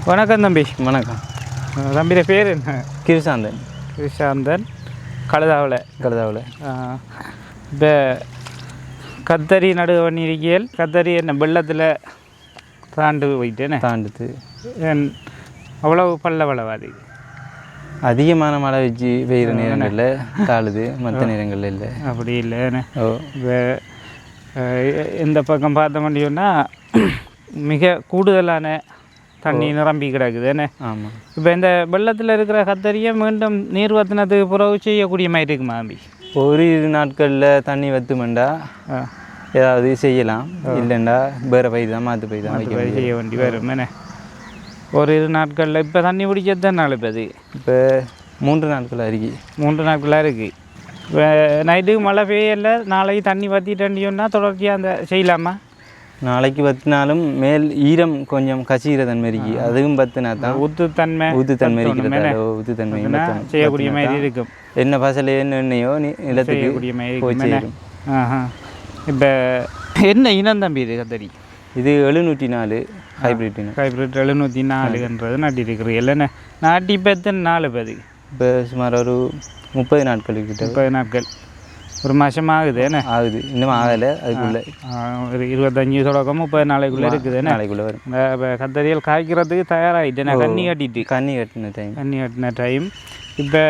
வணக்கம் தம்பி. வணக்கம். தம்பியோட பேர் என்ன? கிருஷாந்தன். கிருஷாந்தன். கழுதாவில். இப்போ கத்தரி நடுவு பண்ணியிருக்கியல். கத்தரி என்ன வெள்ளத்தில் தாண்டு போயிட்டேனே? தாண்டுது. அவ்வளவு பல்லவளவாது. அதிகமான மழை வச்சு பெய்கிற நேரங்களில் தாழுது, மற்ற நேரங்களில் இல்லை. அப்படி இல்லைன்னு. இப்போ இந்த பக்கம் பார்த்த முடியும்னா மிக கூடுதலான தண்ணி நிரம்பி கிடக்குதுன்னு. ஆமாம். இப்போ இந்த வெள்ளத்தில் இருக்கிற கத்தரியை மீண்டும் நீர் வத்தினத்துக்கு பிறகு செய்யக்கூடிய மாதிரி இருக்குமா தம்பி? ஒரு 2 நாட்களில் தண்ணி வத்துமெண்டா ஏதாவது செய்யலாம். இல்லைண்டா வேறு பயிர் தான் மாற்று பயிர் தான் செய்ய வேண்டி வரும். என்ன ஒரு 2 நாட்களில் இப்போ தண்ணி பிடிச்சதான் நாள் இப்போ அது இப்போ 3 நாட்களாக இருக்கு. 3 நாட்களாக இருக்குது. இப்போ நைட்டுக்கு மழை பெய்யலை, நாளைக்கு தண்ணி வற்றிட்டேன்னா தொடர்ச்சியாக அந்த செய்யலாமா? நாளைக்கு வத்தினாலும் மேல் ஈரம் கொஞ்சம் கசிகிற தன்மை இருக்கு. அதுவும் பத்தினா தான் ஊத்துத்தன்மை செய்யக்கூடிய மாதிரி இருக்கும். என்ன பசல எண்ணெயோ நிலத்துக்கு போய் சேரும். இப்போ என்ன இனம் தம்பி இது கத்தரி? இது 704 ஹைப்ரிட். 704ன்றது நாட்டிருக்கிறீங்க இல்லைண்ணே? நாட்டி இப்போ எத்தனை நாள்? இப்போ அது இப்போ சுமார் ஒரு 30 நாட்கள் கிட்ட. 30 நாட்கள், ஒரு மாதம் ஆகுது. என்ன ஆகுது? இன்னும் ஆகலை. அதுக்குள்ளே ஒரு 25 தொடக்கம் 30 நாளைக்குள்ளே இருக்குது. நாளைக்குள்ளே வரும். இப்போ கத்தரியல் காய்க்கிறதுக்கு தயாராகிட்டேன். கண்ணி கட்டின டைம். இப்போ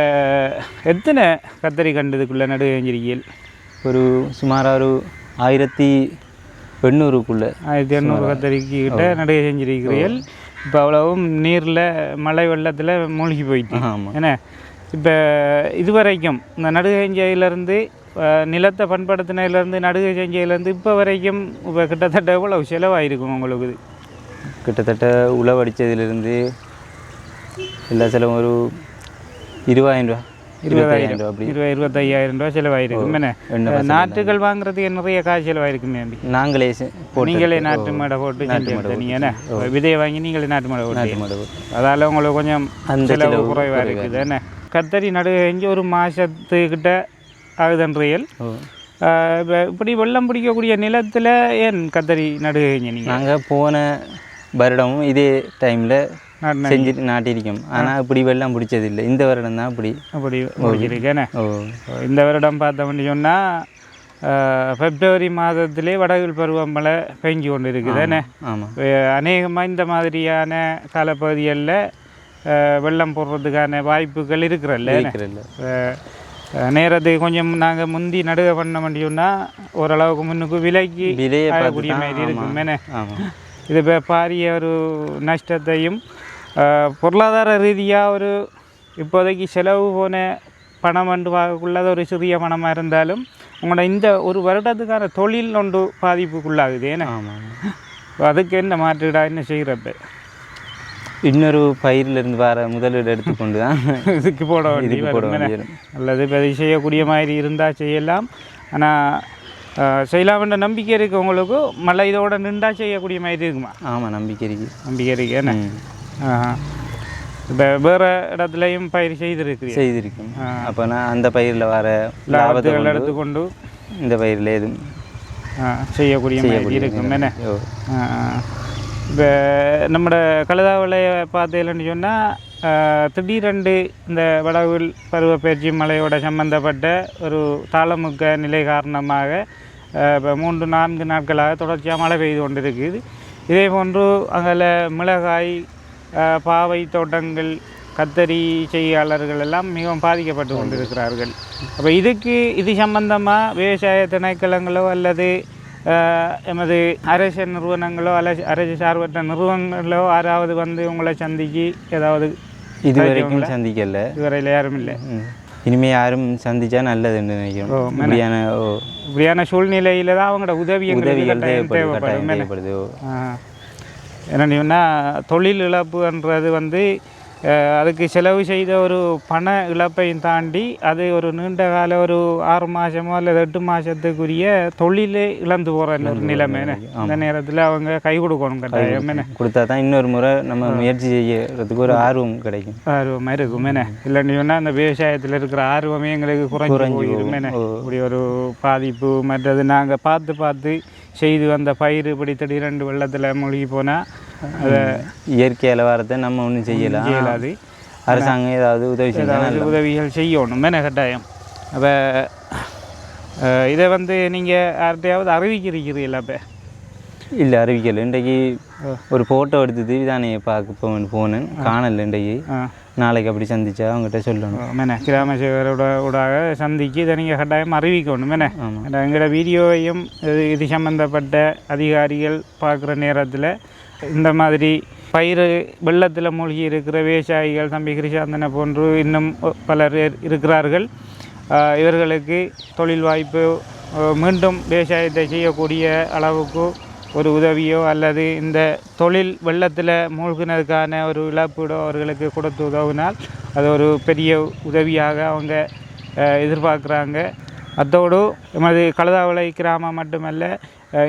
எத்தனை கத்தரி கண்டதுக்குள்ளே நடு செஞ்சிருக்கீள்? ஒரு சுமார் ஒரு 1800க்குள்ளே 1800 கத்தரிக்கு கிட்ட நடுகை செஞ்சிருக்கிறீர்கள். இப்போ அவ்வளவும் நீரில் மழை வெள்ளத்தில் மூழ்கி போயிட்டு. ஏன்னா இப்போ இதுவரைக்கும் இந்த நடுகை செஞ்சையிலேருந்து நிலத்தை பண்படுத்தினதுலேருந்து நடுகை செஞ்சையிலேருந்து இப்போ வரைக்கும் இப்போ கிட்டத்தட்ட எவ்வளவு செலவாயிருக்கும் உங்களுக்கு? கிட்டத்தட்ட உழவடித்ததுலேருந்து எல்லா செலவும் ஒரு 20,000 ரூபா. 25,000 ரூபா செலவாயிருக்கும். என்ன நாற்றுகள் வாங்குறதுக்கு நிறைய காசு செலவாயிருக்குமே? நீங்களே நாட்டு மாடை போட்டு நீங்கள் என்ன விதையை வாங்கி நீங்களே நாட்டு மாடை போட்டு அதால் உங்களுக்கு கொஞ்சம் செலவு குறைவாக இருக்குது. என்ன கத்தரி நடுகை செஞ்சு ஒரு மாதத்துக்கிட்ட ஆகுதன்றியல். இப்படி வெள்ளம் பிடிக்கக்கூடிய நிலத்தில் ஏன் கத்தரி நடுகை செஞ்சு? நீங்கள் நாங்கள் போன வருடமும் இதே டைமில் செஞ்சுட்டு நாட்டிருக்கோம். ஆனால் இப்படி வெள்ளம் பிடிச்சதில்லை. இந்த வருடம் தான் அப்படி முடிச்சிருக்கேனே. இந்த வருடம் பார்த்தோம்னு சொன்னால் பிப்ரவரி மாதத்திலே வடகிழ் பருவமழை பெஞ்சு கொண்டு இருக்குதுன்னு. அநேகமாக இந்த மாதிரியான காலப்பகுதிகளில் வெள்ளம் போடுறதுக்கான வாய்ப்புகள் இருக்கிறல்ல. நேரத்துக்கு கொஞ்சம் நாங்கள் முந்தி நடுகை பண்ண முடியும்னா ஓரளவுக்கு முன்னுக்கு விலைக்கு ஆகக்கூடிய மாதிரி இருக்கும். என்ன இது இப்போ பாரிய ஒரு நஷ்டத்தையும் பொருளாதார ரீதியாக ஒரு இப்போதைக்கு செலவு போன பணம் என்று பார்க்கக்குள்ளது ஒரு சிறிய பணமாக இருந்தாலும் உங்களோட இந்த ஒரு வருடத்துக்கான தொழில் ஒன்று பாதிப்புக்குள்ளாகுது. ஏன்னா அதுக்கு என்ன மாற்றுடா என்ன செய்கிறப்ப? இன்னொரு பயிரிலிருந்து வர முதலீடு எடுத்துக்கொண்டு தான் இதுக்கு போட வேண்டியது. அல்லது இப்போ அதை செய்யக்கூடிய மாதிரி இருந்தால் செய்யலாம். ஆனால் செய்யலாம்ன்ற நம்பிக்கை இருக்குது உங்களுக்கு? மழை இதோட நின்றா செய்யக்கூடிய மாதிரி இருக்குமா? ஆமாம், நம்பிக்கை இருக்கு. என்ன இப்போ வேறு இடத்துலையும் பயிர் செய்திருக்கும். அப்போ நான் அந்த பயிரில் வர லாபத்துகள் எடுத்துக்கொண்டு இந்த பயிரில் எதுவும் செய்யக்கூடிய மாதிரி இருக்கும். என்ன இப்போ நம்மளோட கழுதாவளையை பார்த்தேன்னு சொன்னால் திடீரென்று இந்த வடகிழ் பருவப்பெயர்ச்சி மழையோட சம்பந்தப்பட்ட ஒரு தாளமுக்க நிலை காரணமாக இப்போ 3-4 நாட்களாக தொடர்ச்சியாக மழை பெய்து கொண்டு இருக்குது. இதே போன்று அங்கே மிளகாய், பாவை தோட்டங்கள், கத்தரி செய்யாளர்கள் எல்லாம் மிகவும் பாதிக்கப்பட்டு கொண்டிருக்கிறார்கள். அப்போ இது சம்பந்தமாக விவசாய திணைக்களங்களோ அல்லது எமது அரசு நிறுவனங்களோ அரசு சார்பற்ற நிறுவனங்களோ யாராவது வந்து உங்களை சந்திக்கு ஏதாவது? இதுவரைக்கும் சந்திக்கல. இதுவரையில் யாரும் இல்லை. இனிமேல் யாரும் சந்திச்சா நல்லதுன்னு நினைக்கிறோம். இப்படியான சூழ்நிலையில் தான் அவங்களோட உதவிகள் தேவைப்படும். என்னன்னா தொழில் இழப்புன்றது வந்து அதுக்கு செலவு செய்த ஒரு பண இழப்பையும் தாண்டி அது ஒரு நீண்ட கால ஒரு 6 மாதமோ அல்லது 8 மாதத்துக்குரிய தொழிலே இழந்து போகிற ஒரு நிலைமை. அந்த நேரத்தில் அவங்க கை கொடுக்கணும். கட்டாயம் கொடுத்தா தான் இன்னொரு முறை நம்ம முயற்சி செய்யறதுக்கு ஒரு ஆர்வம் கிடைக்கும். ஆர்வமாக இருக்கும். இல்லைன்னு சொன்னால் அந்த விவசாயத்தில் இருக்கிற ஆர்வமே எங்களுக்கு குறைஞ்சு போயிடும். இப்படி ஒரு பாதிப்பு. மற்றது நாங்கள் பார்த்து செய்து வந்த பயிர் இப்படி திடீரென்று வெள்ளத்தில் மூழ்கி போனால் அதை இயற்கையால் வரதை நம்ம ஒன்றும் செய்யலாம். இயலாது. அரசாங்கம் ஏதாவது உதவி செய்யலாம், உதவிகள் செய்யணும் மேலே கட்டாயம். அப்போ இதை வந்து நீங்கள் யார்கிட்டையாவது அறிவிக்கிறீங்களா? இப்போ இல்லை, அறிவிக்கலை. இன்றைக்கு ஒரு ஃபோட்டோ எடுத்தது தானே பார்க்க போனேன், காணல. இன்றைக்கு நாளைக்கு அப்படி சந்திச்சா அவங்ககிட்ட சொல்லணும் மேனே. கிராம சேவரோட சந்திக்கு இதை நீங்கள் கட்டாயம் அறிவிக்கணும் மேனே. எங்களோட வீடியோவையும் இது சம்மந்தப்பட்ட அதிகாரிகள் பார்க்குற நேரத்தில் இந்த மாதிரி பயிர் வெள்ளத்தில் மூழ்கி இருக்கிற விவசாயிகள் தம்பி கிருஷாந்தனை போன்று இன்னும் பலர் இருக்கிறார்கள். இவர்களுக்கு தொழில் வாய்ப்பு, மீண்டும் விவசாயத்தை செய்யக்கூடிய அளவுக்கு ஒரு உதவியோ அல்லது இந்த தொழில் வெள்ளத்தில் மூழ்கினதுக்கான ஒரு இழப்பீடோ அவர்களுக்கு கொடுத்து உதவினால் அது ஒரு பெரிய உதவியாக அவங்க எதிர்பார்க்குறாங்க. அத்தோடு எமது கழுதாவளை கிராமம் மட்டுமல்ல,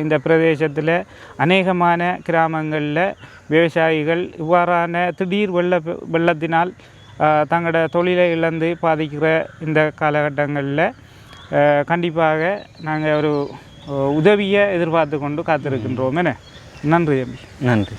இந்த பிரதேசத்தில் அநேகமான கிராமங்களில் விவசாயிகள் இவ்வாறான திடீர் வெள்ளத்தினால் தங்களோட தொழிலை இழந்து பாதிக்கிற இந்த காலகட்டங்களில் கண்டிப்பாக நாங்கள் ஒரு உதவியை எதிர்பார்த்து கொண்டு காத்திருக்கின்றோம். நன்றி. நன்றி.